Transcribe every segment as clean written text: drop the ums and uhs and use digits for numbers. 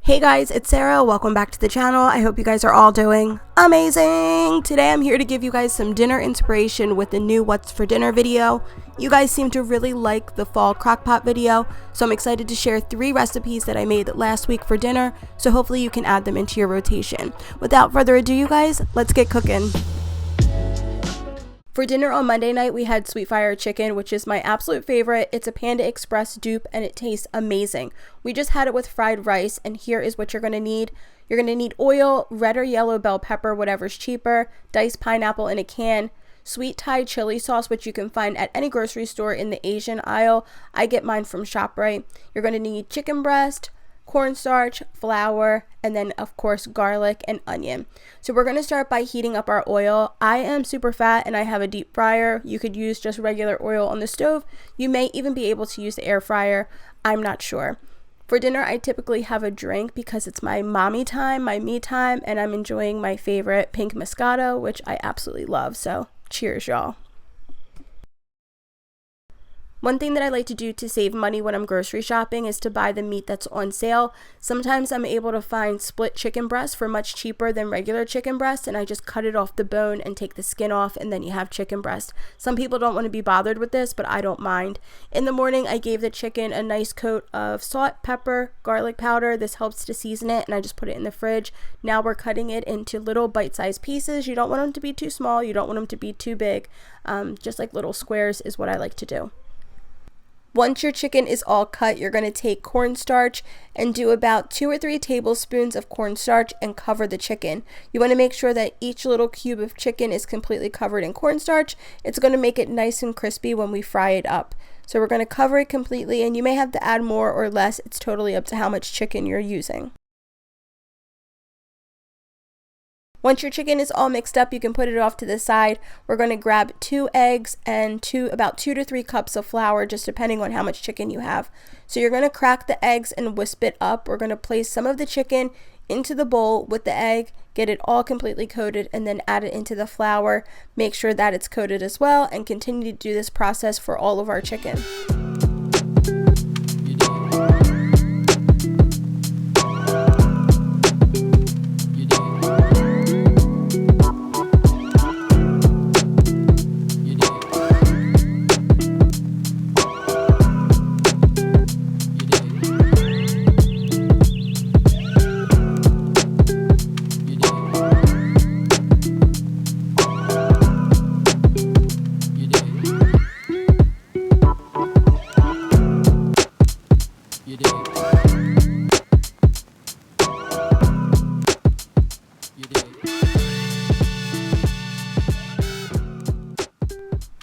Hey guys, it's Sarah. Welcome back to the channel. I hope you guys are all doing amazing. Today I'm here to give you guys some dinner inspiration with the new What's for Dinner video. You guys seem to really like the fall crockpot video, so I'm excited to share 3 recipes that I made last week for dinner, so hopefully you can add them into your rotation. Without further ado, you guys, let's get cooking. For dinner on Monday night, we had sweet fire chicken, which is my absolute favorite. It's a Panda Express dupe and it tastes amazing. We just had it with fried rice, and here is what you're going to need. You're going to need oil, red or yellow bell pepper, whatever's cheaper, diced pineapple in a can, sweet Thai chili sauce, which you can find at any grocery store in the Asian aisle. I get mine from ShopRite. You're going to need chicken breast, cornstarch, flour, and then of course garlic and onion. So we're going to start by heating up our oil. I am super fat and I have a deep fryer. You could use just regular oil on the stove. You may even be able to use the air fryer. I'm not sure. For dinner, I typically have a drink because it's my mommy time, my me time, and I'm enjoying my favorite pink Moscato, which I absolutely love. So cheers, y'all. One thing that I like to do to save money when I'm grocery shopping is to buy the meat that's on sale. Sometimes I'm able to find split chicken breasts for much cheaper than regular chicken breast, and I just cut it off the bone and take the skin off, and then you have chicken breast. Some people don't want to be bothered with this, but I don't mind. In the morning, I gave the chicken a nice coat of salt, pepper, garlic powder. This helps to season it, and I just put it in the fridge. Now we're cutting it into little bite-sized pieces. You don't want them to be too small. You don't want them to be too big. Just like little squares is what I like to do. Once your chicken is all cut, you're going to take cornstarch and do about 2 or 3 tablespoons of cornstarch and cover the chicken. You want to make sure that each little cube of chicken is completely covered in cornstarch. It's going to make it nice and crispy when we fry it up. So we're going to cover it completely, and you may have to add more or less. It's totally up to how much chicken you're using. Once your chicken is all mixed up, you can put it off to the side. We're going to grab 2 eggs and about 2 to 3 cups of flour, just depending on how much chicken you have. So you're going to crack the eggs and whisk it up. We're going to place some of the chicken into the bowl with the egg, get it all completely coated, and then add it into the flour. Make sure that it's coated as well, and continue to do this process for all of our chicken.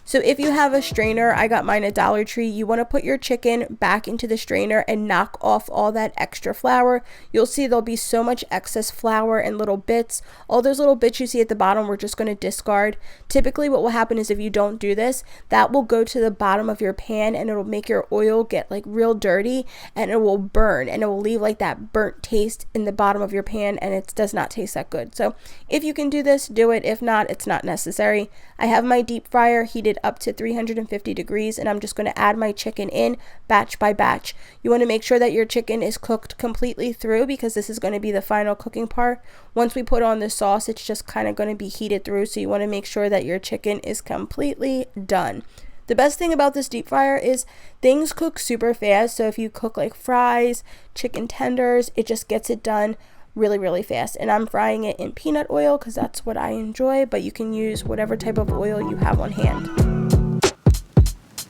So if you have a strainer, I got mine at Dollar Tree, you want to put your chicken back into the strainer and knock off all that extra flour. You'll see there'll be so much excess flour and little bits. All those little bits you see at the bottom, we're just going to discard. Typically what will happen is if you don't do this, that will go to the bottom of your pan and it'll make your oil get like real dirty, and it will burn, and it will leave like that burnt taste in the bottom of your pan, and it does not taste that good. So if you can do this, do it. If not, it's not necessary. I have my deep fryer heated up to 350 degrees, and I'm just going to add my chicken in batch by batch. You want to make sure that your chicken is cooked completely through, because this is going to be the final cooking part. Once we put on the sauce, it's just kind of going to be heated through, so you want to make sure that your chicken is completely done. The best thing about this deep fryer is things cook super fast. So if you cook like fries, chicken tenders, it just gets it done really fast. And I'm frying it in peanut oil because that's what I enjoy, but you can use whatever type of oil you have on hand.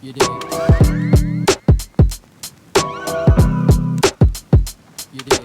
You did. You did.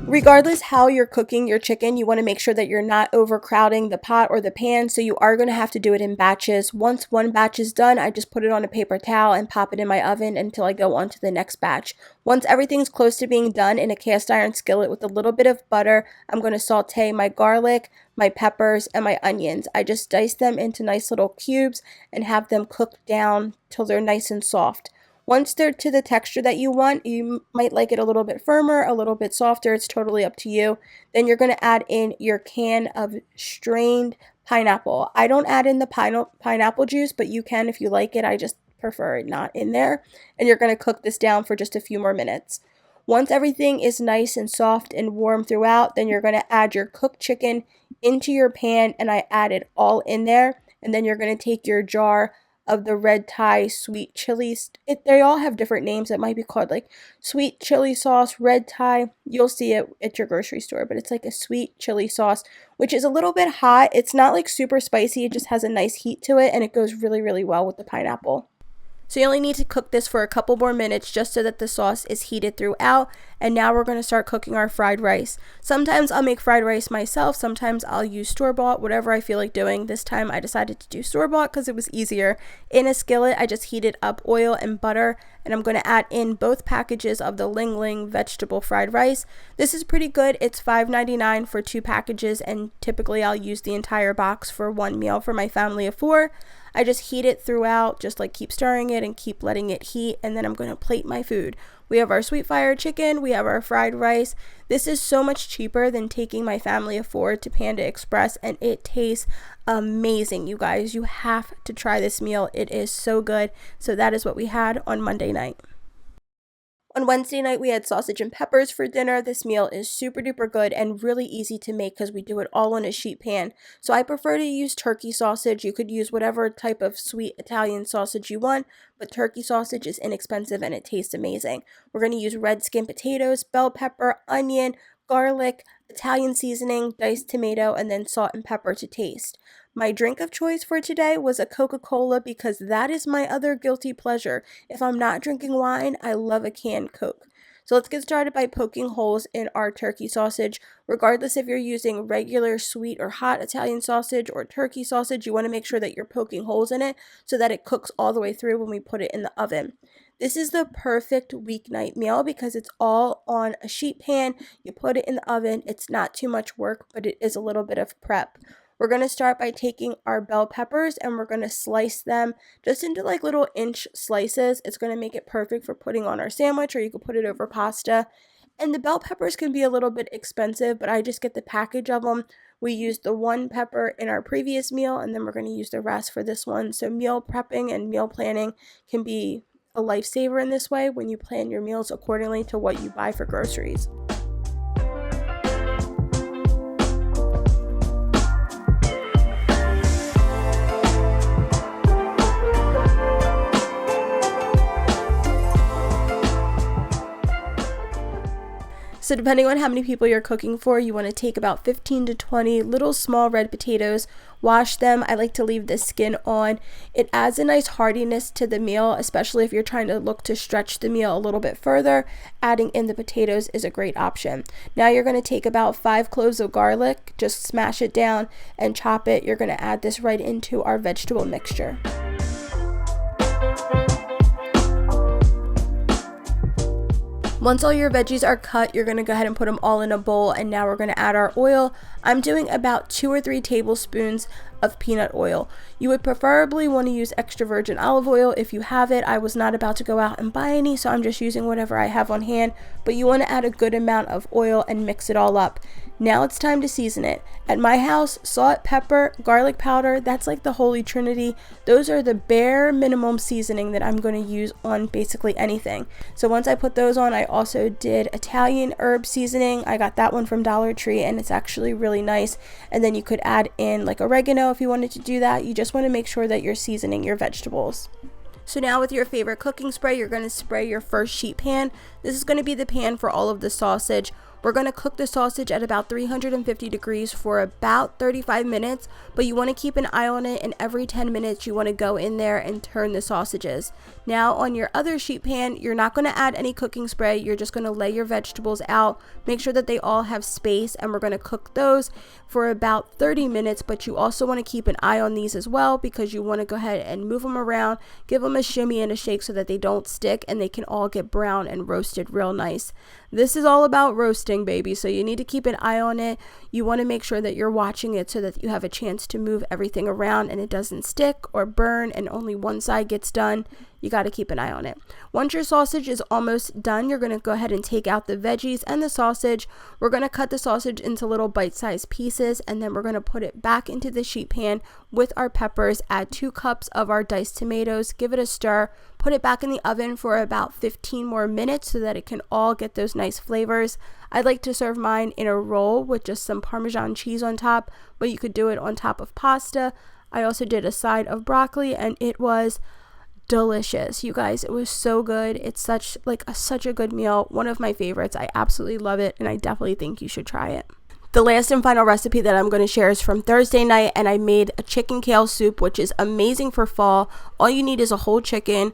Regardless how you're cooking your chicken, you want to make sure that you're not overcrowding the pot or the pan, so you are going to have to do it in batches. Once one batch is done, I just put it on a paper towel and pop it in my oven until I go on to the next batch. Once everything's close to being done, in a cast iron skillet with a little bit of butter, I'm going to saute my garlic, my peppers, and my onions. I just dice them into nice little cubes and have them cooked down till they're nice and soft. Once they're to the texture that you want, you might like it a little bit firmer, a little bit softer. It's totally up to you. Then you're going to add in your can of strained pineapple. I don't add in the pineapple juice, but you can if you like it. I just prefer it not in there. And you're going to cook this down for just a few more minutes. Once everything is nice and soft and warm throughout, then you're going to add your cooked chicken into your pan, and I add it all in there. And then you're going to take your jar of the red Thai sweet chilies. They all have different names. It might be called like sweet chili sauce, red Thai. You'll see it at your grocery store, but it's like a sweet chili sauce, which is a little bit hot. It's not like super spicy. It just has a nice heat to it, and it goes really, really well with the pineapple. So you only need to cook this for a couple more minutes just so that the sauce is heated throughout. And now we're going to start cooking our fried rice. Sometimes I'll make fried rice myself. Sometimes I'll use store-bought, whatever I feel like doing. This time I decided to do store-bought because it was easier. In a skillet, I just heated up oil and butter, and I'm going to add in both packages of the Ling Ling vegetable fried rice. This is pretty good. It's $5.99 for 2 packages, and typically I'll use the entire box for 1 meal for my family of 4. I just heat it throughout, just like keep stirring it and keep letting it heat, and then I'm going to plate my food. We have our sweet fire chicken, we have our fried rice. This is so much cheaper than taking my family of 4 to Panda Express, and it tastes amazing, you guys. You have to try this meal. It is so good. So that is what we had on Monday night. On Wednesday night, we had sausage and peppers for dinner. This meal is super duper good and really easy to make because we do it all on a sheet pan. So I prefer to use turkey sausage. You could use whatever type of sweet Italian sausage you want, but turkey sausage is inexpensive and it tastes amazing. We're going to use red skin potatoes, bell pepper, onion, garlic, Italian seasoning, diced tomato, and then salt and pepper to taste. My drink of choice for today was a Coca-Cola because that is my other guilty pleasure. If I'm not drinking wine, I love a canned Coke. So let's get started by poking holes in our turkey sausage. Regardless if you're using regular sweet or hot Italian sausage or turkey sausage, you want to make sure that you're poking holes in it so that it cooks all the way through when we put it in the oven. This is the perfect weeknight meal because it's all on a sheet pan. You put it in the oven. It's not too much work, but it is a little bit of prep. We're going to start by taking our bell peppers and we're going to slice them just into like little inch slices. It's going to make it perfect for putting on our sandwich, or you could put it over pasta. And the bell peppers can be a little bit expensive, but I just get the package of them. We used the 1 pepper in our previous meal, and then we're going to use the rest for this one. So meal prepping and meal planning can be a lifesaver in this way when you plan your meals accordingly to what you buy for groceries. So depending on how many people you're cooking for, you want to take about 15 to 20 little small red potatoes, wash them. I like to leave the skin on. It adds a nice heartiness to the meal, especially if you're trying to look to stretch the meal a little bit further. Adding in the potatoes is a great option. Now you're going to take about 5 cloves of garlic, just smash it down and chop it. You're going to add this right into our vegetable mixture. Once all your veggies are cut, you're going to go ahead and put them all in a bowl, and now we're going to add our oil. I'm doing about 2 or 3 tablespoons of peanut oil. You would preferably want to use extra virgin olive oil if you have it. I was not about to go out and buy any, so I'm just using whatever I have on hand, but you want to add a good amount of oil and mix it all up. Now it's time to season it. At my house, salt, pepper, garlic powder, that's like the holy trinity. Those are the bare minimum seasoning that I'm going to use on basically anything. So once I put those on, I also did Italian herb seasoning. I got that one from Dollar Tree, and it's actually really nice. And then you could add in like oregano if you wanted to do that. You just want to make sure that you're seasoning your vegetables. So now with your favorite cooking spray, you're going to spray your first sheet pan. This is going to be the pan for all of the sausage. We're going to cook the sausage at about 350 degrees for about 35 minutes, but you want to keep an eye on it, and every 10 minutes you want to go in there and turn the sausages. Now on your other sheet pan, you're not going to add any cooking spray. You're just going to lay your vegetables out, make sure that they all have space, and we're going to cook those for about 30 minutes, but you also want to keep an eye on these as well because you want to go ahead and move them around, give them a shimmy and a shake so that they don't stick and they can all get brown and roasted real nice. This is all about roasting, baby, so you need to keep an eye on it. You want to make sure that you're watching it so that you have a chance to move everything around and it doesn't stick or burn and only one side gets done. you got to keep an eye on it. Once your sausage is almost done, you're going to go ahead and take out the veggies and the sausage. We're going to cut the sausage into little bite-sized pieces, and then we're going to put it back into the sheet pan with our peppers. Add 2 cups of our diced tomatoes, give it a stir, put it back in the oven for about 15 more minutes so that it can all get those nice flavors. I like to serve mine in a roll with just some Parmesan cheese on top, but you could do it on top of pasta. I also did a side of broccoli, and it was delicious. You guys, it was so good. It's such a good meal. One of my favorites. I absolutely love it, and I definitely think you should try it. The last and final recipe that I'm going to share is from Thursday night, and I made a chicken kale soup, which is amazing for fall. All you need is a whole chicken,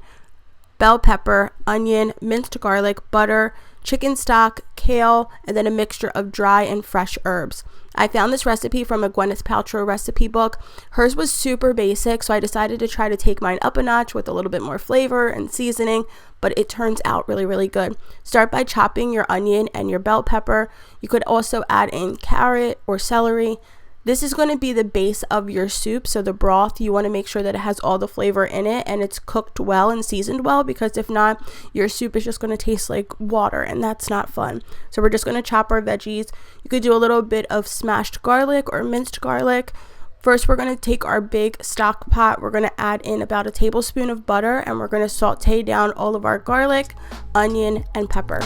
bell pepper, onion, minced garlic, butter, chicken stock, kale, and then a mixture of dry and fresh herbs. I found this recipe from a Gwyneth Paltrow recipe book. Hers was super basic, so I decided to try to take mine up a notch with a little bit more flavor and seasoning, but it turns out really, really good. Start by chopping your onion and your bell pepper. You could also add in carrot or celery. This is going to be the base of your soup, so the broth, you want to make sure that it has all the flavor in it and it's cooked well and seasoned well, because if not, your soup is just going to taste like water, and that's not fun. So we're just going to chop our veggies. You could do a little bit of smashed garlic or minced garlic. First, we're going to take our big stock pot. We're going to add in about a tablespoon of butter, and we're going to saute down all of our garlic, onion, and pepper.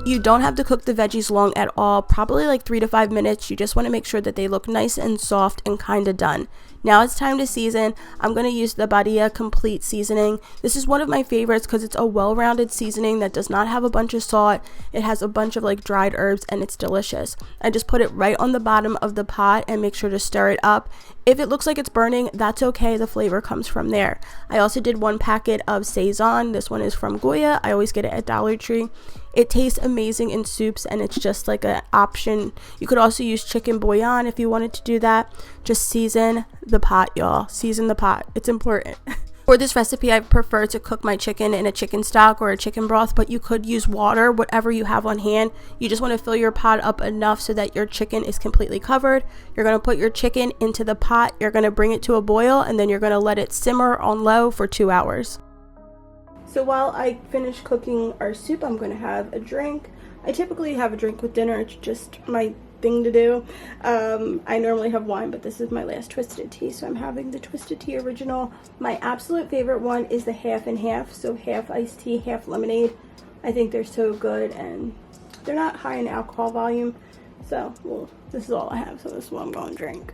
You don't have to cook the veggies long at all, probably like 3 to 5 minutes. You just want to make sure that they look nice and soft and kind of done. Now it's time to season. I'm going to use the Badia Complete Seasoning. This is one of my favorites because it's a well-rounded seasoning that does not have a bunch of salt. It has a bunch of like dried herbs, and it's delicious. I just put it right on the bottom of the pot and make sure to stir it up. If it looks like it's burning, that's okay. The flavor comes from there. I also did 1 packet of Saison. This one is from Goya. I always get it at Dollar Tree. It tastes amazing in soups, and it's just like an option. You could also use chicken bouillon if you wanted to do that. Just season the pot, y'all. Season the pot. It's important. For this recipe, I prefer to cook my chicken in a chicken stock or a chicken broth, but you could use water, whatever you have on hand. You just want to fill your pot up enough so that your chicken is completely covered. You're going to put your chicken into the pot. You're going to bring it to a boil, and then you're going to let it simmer on low for 2 hours. So while I finish cooking our soup, I'm going to have a drink. I typically have a drink with dinner. It's just my thing to do. I normally have wine, but this is my last Twisted Tea, so I'm having the Twisted Tea Original. My absolute favorite one is the half and half, so half iced tea, half lemonade. I think they're so good, and they're not high in alcohol volume, so well, this is all I have, so this is what I'm going to drink.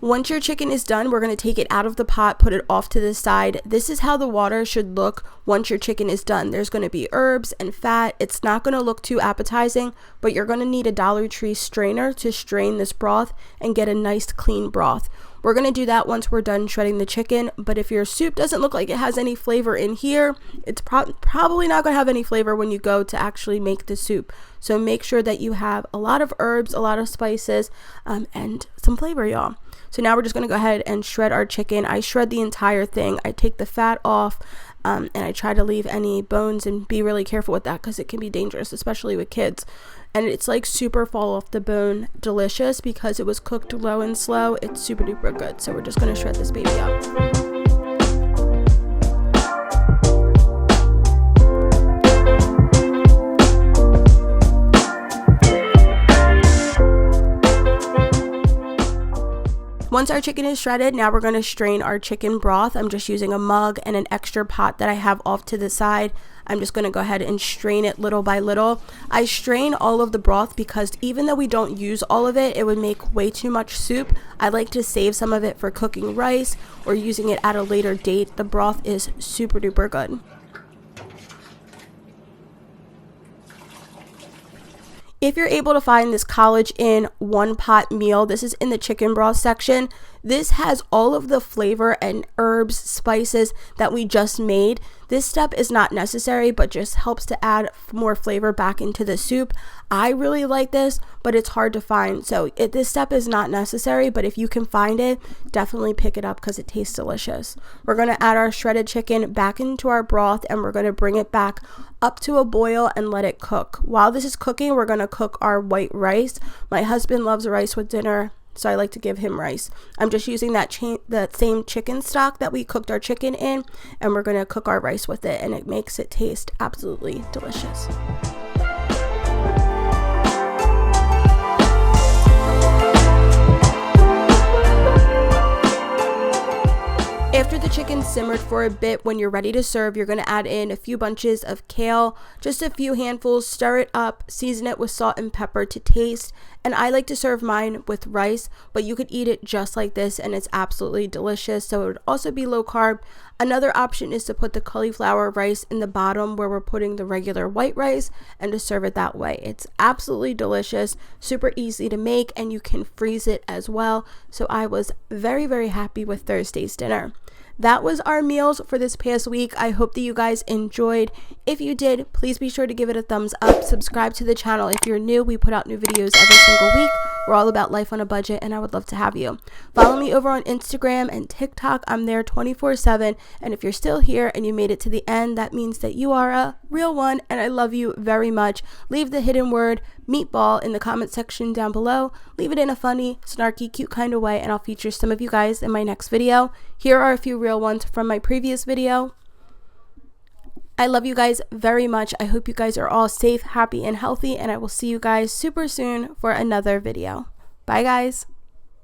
Once your chicken is done, we're going to take it out of the pot, put it off to the side. This is how the water should look once your chicken is done. There's going to be herbs and fat. It's not going to look too appetizing, but you're going to need a Dollar Tree strainer to strain this broth and get a nice clean broth. We're going to do that once we're done shredding the chicken, but if your soup doesn't look like it has any flavor in here, it's probably not going to have any flavor when you go to actually make the soup. So make sure that you have a lot of herbs, a lot of spices, and some flavor, y'all. So now we're just going to go ahead and shred our chicken. I shred the entire thing. I take the fat off, and I try to leave any bones and be really careful with that because it can be dangerous, especially with kids. And it's like super fall off the bone delicious because it was cooked low and slow. It's super duper good. So we're just going to shred this baby up. Once our chicken is shredded, now we're going to strain our chicken broth. I'm just using a mug and an extra pot that I have off to the side. I'm just going to go ahead and strain it little by little. I strain all of the broth because even though we don't use all of it, it would make way too much soup. I like to save some of it for cooking rice or using it at a later date. The broth is super duper good. If you're able to find this college in one pot meal, this is in the chicken broth section. This has all of the flavor and herbs, spices that we just made. This step is not necessary, but just helps to add more flavor back into the soup. I really like this, but it's hard to find. So this step is not necessary, but if you can find it, definitely pick it up because it tastes delicious. We're going to add our shredded chicken back into our broth, and we're going to bring it back up to a boil and let it cook. While this is cooking, we're going to cook our white rice. My husband loves rice with dinner, so I like to give him rice. I'm just using that same chicken stock that we cooked our chicken in, and we're going to cook our rice with it, and it makes it taste absolutely delicious. After the chicken simmered for a bit, when you're ready to serve, you're going to add in a few bunches of kale, just a few handfuls, stir it up, season it with salt and pepper to taste. And I like to serve mine with rice, but you could eat it just like this and it's absolutely delicious. So it would also be low carb. Another option is to put the cauliflower rice in the bottom where we're putting the regular white rice and to serve it that way. It's absolutely delicious, super easy to make, and you can freeze it as well. So I was very, very happy with Thursday's dinner. That was our meals for this past week. I hope that you guys enjoyed. If you did, please be sure to give it a thumbs up. Subscribe to the channel if you're new. We put out new videos every single week. We're all about life on a budget, and I would love to have you. Follow me over on Instagram and TikTok. I'm there 24/7. And if you're still here and you made it to the end, that means that you are a real one, and I love you very much. Leave the hidden word meatball in the comment section down below. Leave it in a funny, snarky, cute kind of way, and I'll feature some of you guys in my next video. Here are a few real ones from my previous video. I love you guys very much. I hope you guys are all safe, happy, and healthy, and I will see you guys super soon for another video. Bye, guys.